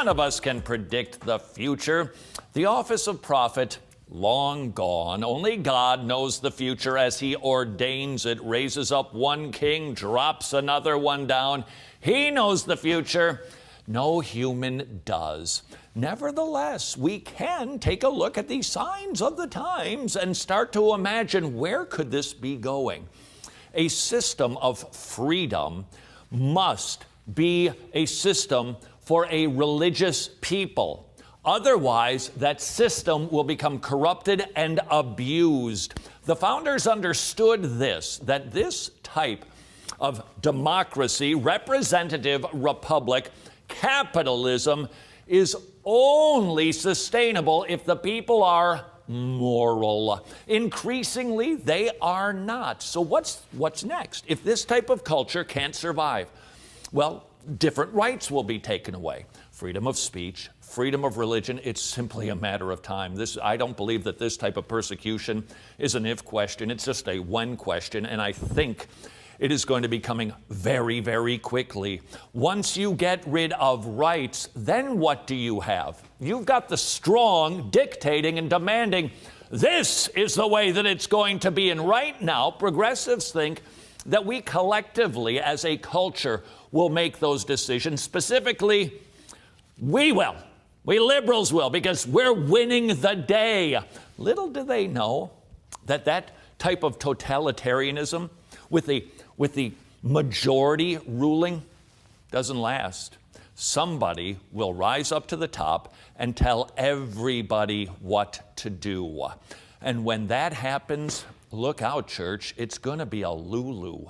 None of us can predict the future. The office of prophet, long gone. Only God knows the future as he ordains it, raises up one king, drops another one down. He knows the future. No human does. Nevertheless, we can take a look at the signs of the times and start to imagine, where could this be going? A system of freedom must be a system for a religious people. Otherwise, that system will become corrupted and abused. The founders understood this, that this type of democracy, representative republic, capitalism, is only sustainable if the people are moral. Increasingly, they are not. So what's next? If this type of culture can't survive, well, different rights will be taken away. Freedom of speech, freedom of religion, it's simply a matter of time. I don't believe that this type of persecution is an if question. It's just a when question, and I think it is going to be coming very, very quickly. Once you get rid of rights, then what do you have? You've got the strong dictating and demanding, this is the way that it's going to be. And right now, progressives think that we collectively, as a culture, will make those decisions. Specifically, we will. We liberals will, because we're winning the day. Little do they know that that type of totalitarianism with the majority ruling doesn't last. Somebody will rise up to the top and tell everybody what to do. And when that happens, look out, church, it's going to be a Lulu.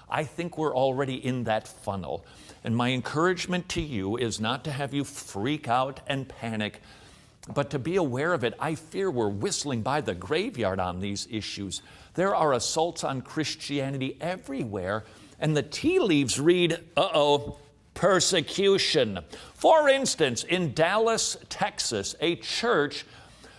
I think we're already in that funnel. And my encouragement to you is not to have you freak out and panic, but to be aware of it. I fear we're whistling by the graveyard on these issues. There are assaults on Christianity everywhere, and the tea leaves read, persecution. For instance, in Dallas, Texas, a church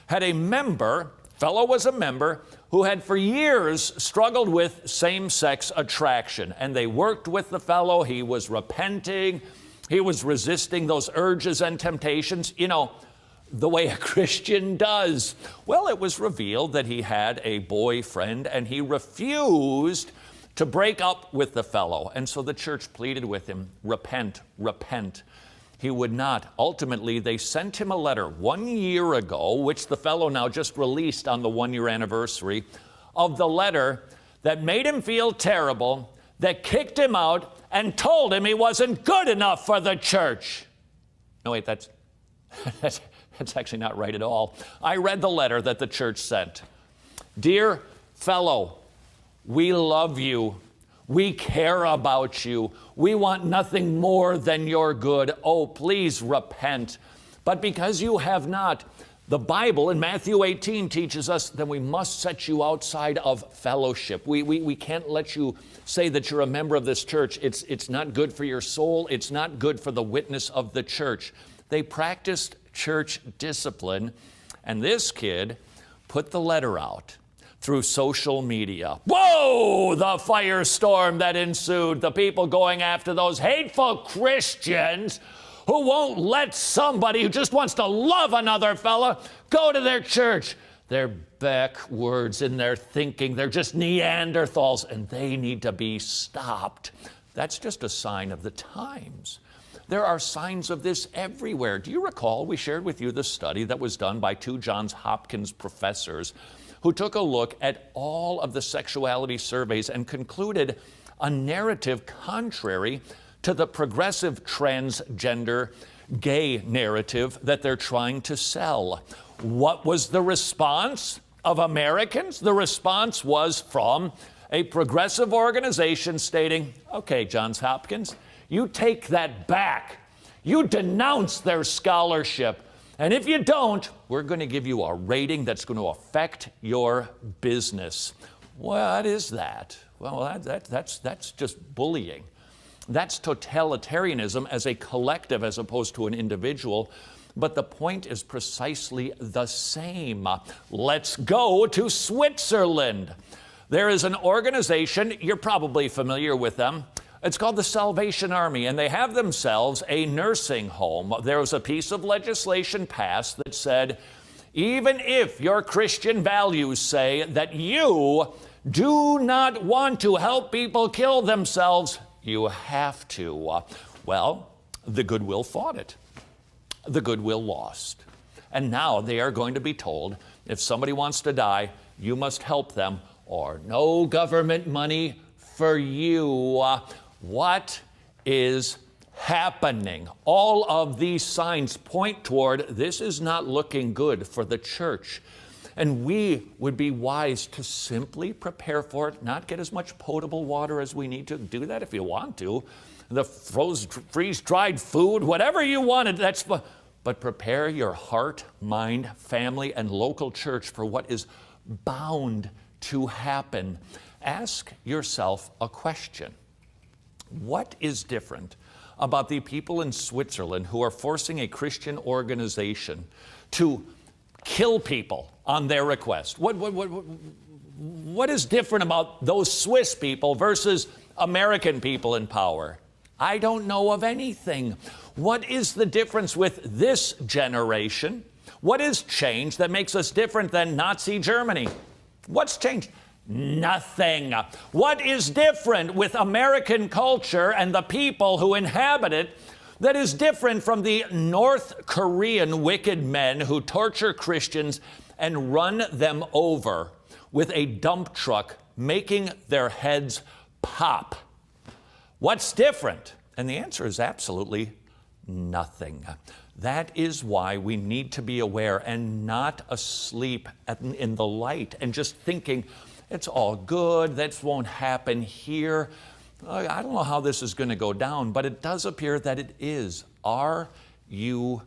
had a member, fellow was a member, who had for years struggled with same-sex attraction. And they worked with the fellow. He was repenting. He was resisting those urges and temptations, the way a Christian does. Well, it was revealed that he had a boyfriend, and he refused to break up with the fellow. And so the church pleaded with him, repent, repent. He would not. Ultimately, they sent him a letter 1 year ago, which the fellow now just released on the 1-year anniversary of the letter, that made him feel terrible, that kicked him out and told him he wasn't good enough for the church. No, wait, that's actually not right at all. I read the letter that the church sent. Dear fellow, we love you. We care about you. We want nothing more than your good. Oh, please repent. But because you have not, the Bible in Matthew 18 teaches us that we must set you outside of fellowship. We can't let you say that you're a member of this church. It's not good for your soul. It's not good for the witness of the church. They practiced church discipline, and this kid put the letter out through social media. Whoa, the firestorm that ensued, the people going after those hateful Christians who won't let somebody who just wants to love another fella go to their church. They're backwards in their thinking. They're just Neanderthals, and they need to be stopped. That's just a sign of the times. There are signs of this everywhere. Do you recall we shared with you the study that was done by 2 Johns Hopkins professors who took a look at all of the sexuality surveys and concluded a narrative contrary to the progressive transgender gay narrative that they're trying to sell? What was the response of Americans? The response was from a progressive organization stating, okay, Johns Hopkins, you take that back. You denounce their scholarship. And if you don't, we're going to give you a rating that's going to affect your business. What is that? Well, that's just bullying. That's totalitarianism as a collective as opposed to an individual. But the point is precisely the same. Let's go to Switzerland. There is an organization, you're probably familiar with them. It's called the Salvation Army, and they have themselves a nursing home. There was a piece of legislation passed that said, even if your Christian values say that you do not want to help people kill themselves, you have to. Well, the Goodwill fought it. The Goodwill lost. And now they are going to be told, if somebody wants to die, you must help them, or no government money for you. What is happening? All of these signs point toward this is not looking good for the church. And we would be wise to simply prepare for it, not get as much potable water as we need to. Do that if you want to. The freeze-dried food, whatever you wanted, but prepare your heart, mind, family, and local church for what is bound to happen. Ask yourself a question. What is different about the people in Switzerland who are forcing a Christian organization to kill people on their request? What is different about those Swiss people versus American people in power? I don't know of anything. What is the difference with this generation? What has changed that makes us different than Nazi Germany? What's changed? Nothing. What is different with American culture and the people who inhabit it that is different from the North Korean wicked men who torture Christians and run them over with a dump truck, making their heads pop? What's different? And the answer is absolutely nothing. That is why we need to be aware and not asleep in the light and just thinking, it's all good, that won't happen here. I don't know how this is going to go down, but it does appear that it is. Are you